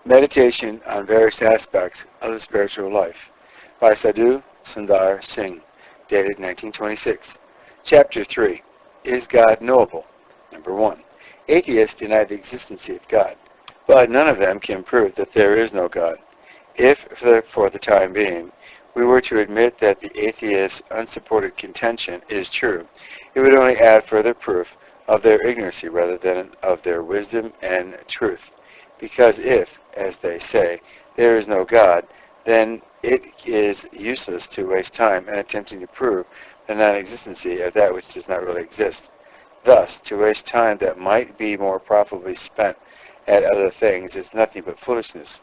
Meditation on Various Aspects of the Spiritual Life by Sadhu Sundar Singh, dated 1926. Chapter 3. Is God Knowable? Number 1. Atheists deny the existence of God, but none of them can prove that there is no God. If, for the time being, we were to admit that the atheist's unsupported contention is true, it would only add further proof of their ignorance rather than of their wisdom and truth. Because if, as they say, there is no God, then it is useless to waste time in attempting to prove the non-existence of that which does not really exist. Thus, to waste time that might be more profitably spent at other things is nothing but foolishness.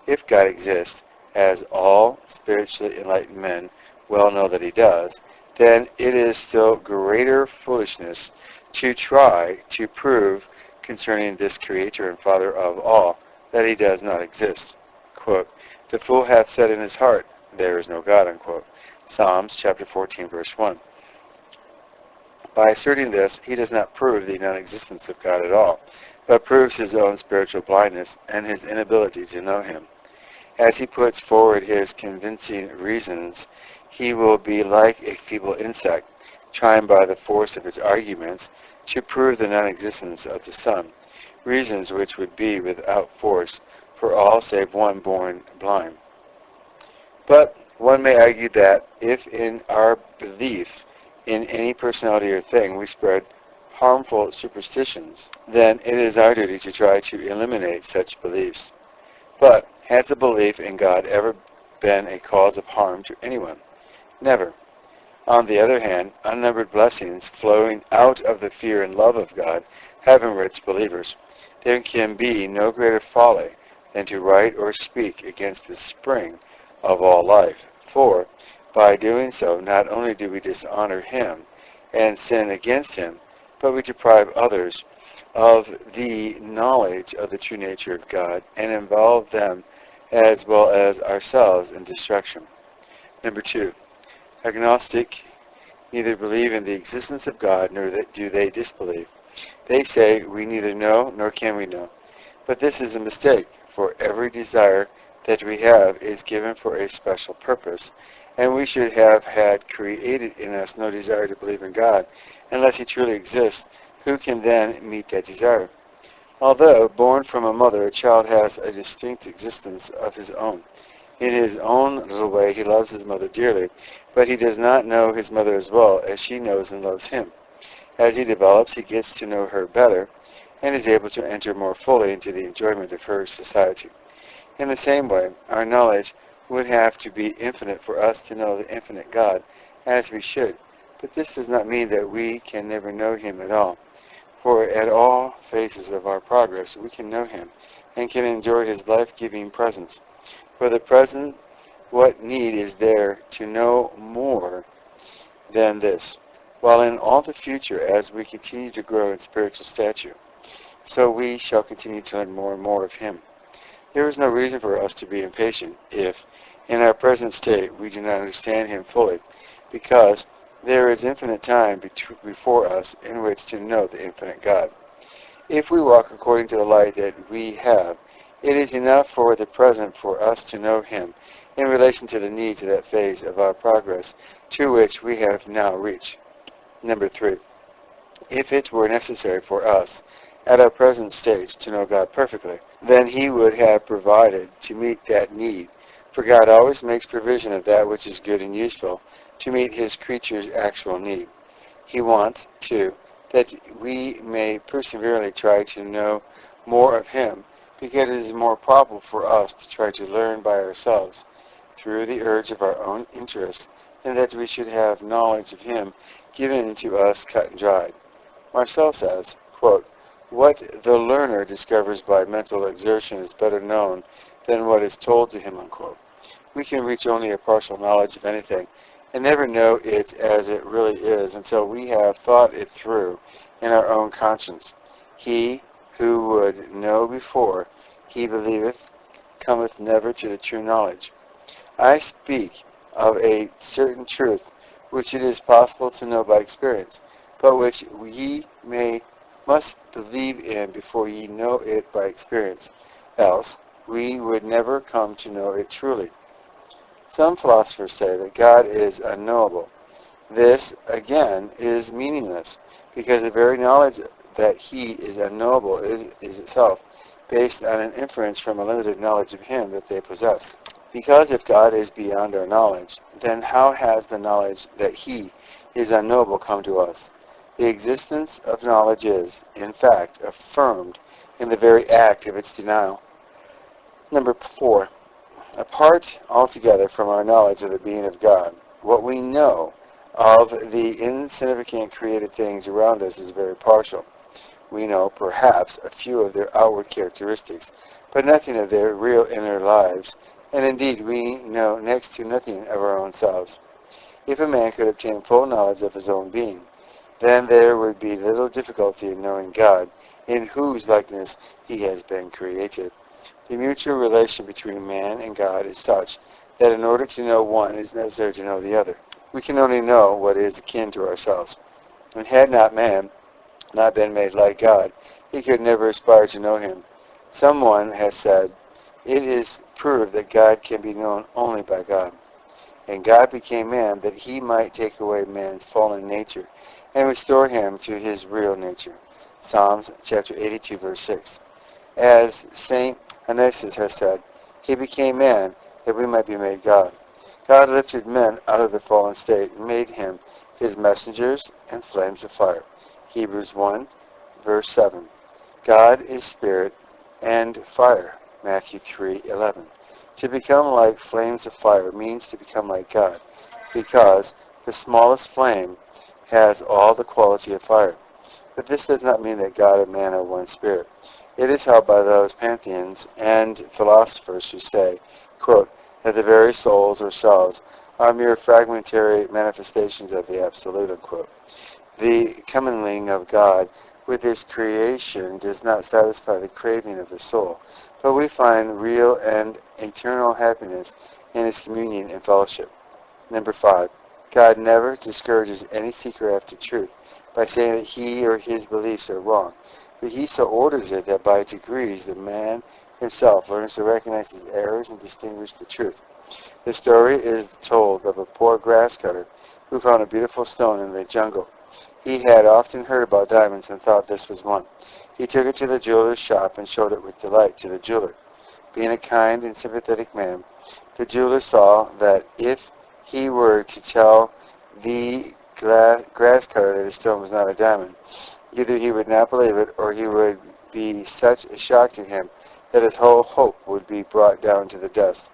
If God exists, as all spiritually enlightened men well know that he does, then it is still greater foolishness to try to prove concerning this Creator and Father of all, that he does not exist. Quote, the fool hath said in his heart, there is no God, unquote. Psalms chapter 14, verse 1. By asserting this, he does not prove the non-existence of God at all, but proves his own spiritual blindness and his inability to know him. As he puts forward his convincing reasons, he will be like a feeble insect, trying by the force of his arguments to prove the non-existence of the sun, reasons which would be without force for all save one born blind. But one may argue that if in our belief in any personality or thing we spread harmful superstitions, then it is our duty to try to eliminate such beliefs. But has the belief in God ever been a cause of harm to anyone? Never. On the other hand, unnumbered blessings flowing out of the fear and love of God have enriched believers. There can be no greater folly than to write or speak against the spring of all life, for by doing so not only do we dishonor him and sin against him, but we deprive others of the knowledge of the true nature of God and involve them as well as ourselves in destruction. Number 2. Agnostic neither believe in the existence of God nor do they disbelieve. They say, we neither know nor can we know. But this is a mistake, for every desire that we have is given for a special purpose, and we should have had created in us no desire to believe in God, unless he truly exists, who can then meet that desire? Although born from a mother, a child has a distinct existence of his own. In his own little way, he loves his mother dearly, but he does not know his mother as well as she knows and loves him. As he develops, he gets to know her better and is able to enter more fully into the enjoyment of her society. In the same way, our knowledge would have to be infinite for us to know the infinite God, as we should, but this does not mean that we can never know him at all. For at all phases of our progress, we can know him and can enjoy his life-giving presence. For the present, what need is there to know more than this? While in all the future, as we continue to grow in spiritual stature, so we shall continue to learn more and more of him. There is no reason for us to be impatient if, in our present state, we do not understand him fully, because there is infinite time before us in which to know the infinite God. If we walk according to the light that we have, it is enough for the present for us to know him in relation to the needs of that phase of our progress to which we have now reached. Number 3. If it were necessary for us, at our present stage, to know God perfectly, then he would have provided to meet that need, for God always makes provision of that which is good and useful to meet his creature's actual need. He wants, too, that we may perseveringly try to know more of him, because it is more probable for us to try to learn by ourselves through the urge of our own interest than that we should have knowledge of him given to us cut and dried. Marcel says, quote, what the learner discovers by mental exertion is better known than what is told to him, unquote. We can reach only a partial knowledge of anything and never know it as it really is until we have thought it through in our own conscience. He who would know before he believeth cometh never to the true knowledge. I speak of a certain truth which it is possible to know by experience, but which ye must believe in before ye know it by experience. Else, we would never come to know it truly. Some philosophers say that God is unknowable. This, again, is meaningless, because the very knowledge that he is unknowable is itself based on an inference from a limited knowledge of him that they possess. Because if God is beyond our knowledge, then how has the knowledge that he is unknowable come to us? The existence of knowledge is, in fact, affirmed in the very act of its denial. Number 4. Apart altogether from our knowledge of the being of God, what we know of the insignificant created things around us is very partial. We know, perhaps, a few of their outward characteristics, but nothing of their real inner lives, and indeed we know next to nothing of our own selves. If a man could obtain full knowledge of his own being, then there would be little difficulty in knowing God, in whose likeness he has been created. The mutual relation between man and God is such that in order to know one, it is necessary to know the other. We can only know what is akin to ourselves. And had not man not been made like God, he could never aspire to know him. Someone has said, it is proved that God can be known only by God. And God became man that he might take away man's fallen nature and restore him to his real nature. Psalms chapter 82, verse 6. As St. Anastasis has said, he became man that we might be made God. God lifted men out of the fallen state and made him his messengers and flames of fire. Hebrews 1, verse 7. God is spirit and fire. Matthew 3:11. To become like flames of fire means to become like God, because the smallest flame has all the quality of fire. But this does not mean that God and man are one spirit. It is held by those pantheons and philosophers who say, quote, that the very souls or selves are mere fragmentary manifestations of the Absolute, unquote. The commingling of God with his creation does not satisfy the craving of the soul, but we find real and eternal happiness in his communion and fellowship. Number 5. God never discourages any seeker after truth by saying that he or his beliefs are wrong, but he so orders it that by degrees the man himself learns to recognize his errors and distinguish the truth. The story is told of a poor grass cutter who found a beautiful stone in the jungle. He had often heard about diamonds and thought this was one. He took it to the jeweler's shop and showed it with delight to the jeweler. Being a kind and sympathetic man, the jeweler saw that if he were to tell the grass cutter that his stone was not a diamond, either he would not believe it or he would be such a shock to him that his whole hope would be brought down to the dust.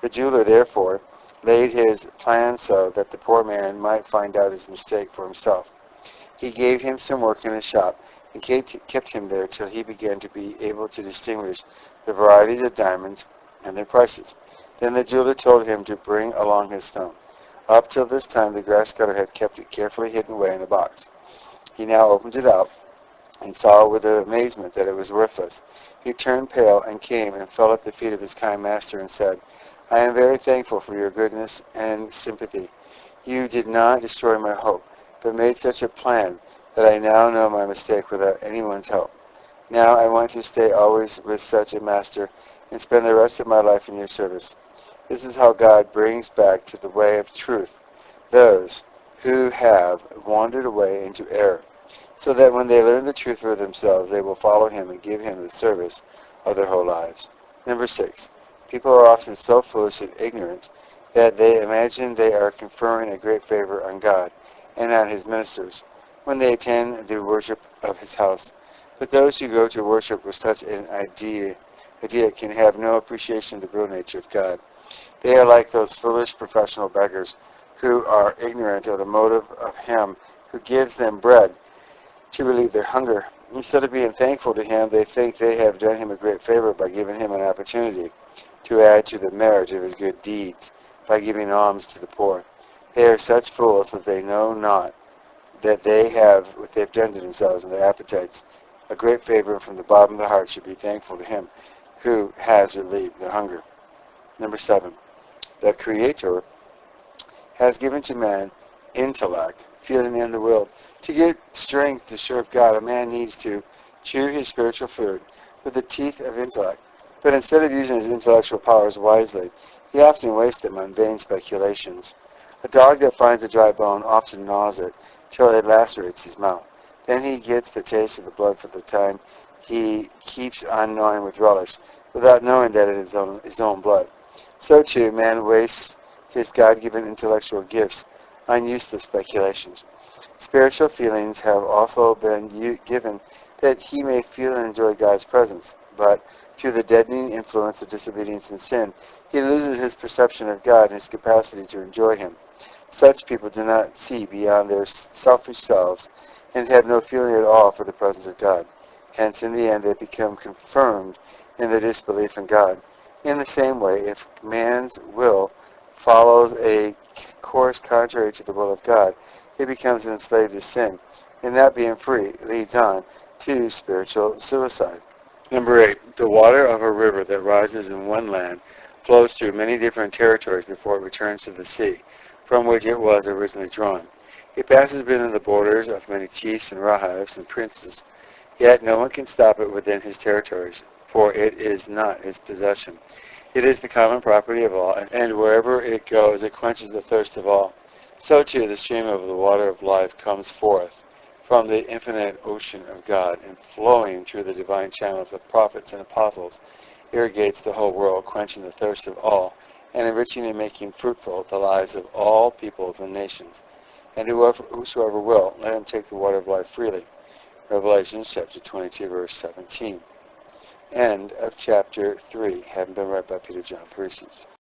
The jeweler, therefore, laid his plan so that the poor man might find out his mistake for himself. He gave him some work in his shop and kept him there till he began to be able to distinguish the varieties of diamonds and their prices. Then the jeweler told him to bring along his stone. Up till this time the grass cutter had kept it carefully hidden away in a box. He now opened it out and saw with amazement that it was worthless. He turned pale and came and fell at the feet of his kind master and said, I am very thankful for your goodness and sympathy. You did not destroy my hope, but made such a plan that I now know my mistake without anyone's help. Now I want to stay always with such a master and spend the rest of my life in your service. This is how God brings back to the way of truth those who have wandered away into error, so that when they learn the truth for themselves, they will follow him and give him the service of their whole lives. Number 6. People are often so foolish and ignorant that they imagine they are conferring a great favor on God and on his ministers when they attend the worship of his house. But those who go to worship with such an idea can have no appreciation of the real nature of God. They are like those foolish professional beggars who are ignorant of the motive of him who gives them bread to relieve their hunger. Instead of being thankful to him, they think they have done him a great favor by giving him an opportunity to add to the merit of his good deeds by giving alms to the poor. They are such fools that they know not that they have what they have done to themselves and their appetites. A great favor from the bottom of the heart should be thankful to him who has relieved their hunger. Number 7. The Creator has given to man intellect, feeling, and the will. To get strength to serve God, a man needs to chew his spiritual food with the teeth of intellect. But instead of using his intellectual powers wisely, he often wastes them on vain speculations. A dog that finds a dry bone often gnaws it till it lacerates his mouth. Then he gets the taste of the blood for the time he keeps on gnawing with relish, without knowing that it is his own blood. So too, man wastes his God-given intellectual gifts on useless speculations. Spiritual feelings have also been given that he may feel and enjoy God's presence, but through the deadening influence of disobedience and sin, he loses his perception of God and his capacity to enjoy him. Such people do not see beyond their selfish selves and have no feeling at all for the presence of God. Hence, in the end, they become confirmed in their disbelief in God. In the same way, if man's will follows a course contrary to the will of God, he becomes enslaved to sin, and that being free leads on to spiritual suicide. Number 8, the water of a river that rises in one land flows through many different territories before it returns to the sea, from which it was originally drawn. It passes within the borders of many chiefs and rahibs and princes, yet no one can stop it within his territories, for it is not his possession. It is the common property of all, and wherever it goes it quenches the thirst of all. So too the stream of the water of life comes forth from the infinite ocean of God, and flowing through the divine channels of prophets and apostles, irrigates the whole world, quenching the thirst of all, and enriching and making fruitful the lives of all peoples and nations. And whosoever will, let him take the water of life freely. Revelation chapter 22, verse 17. End of chapter 3, having been read by Peter John Paresis.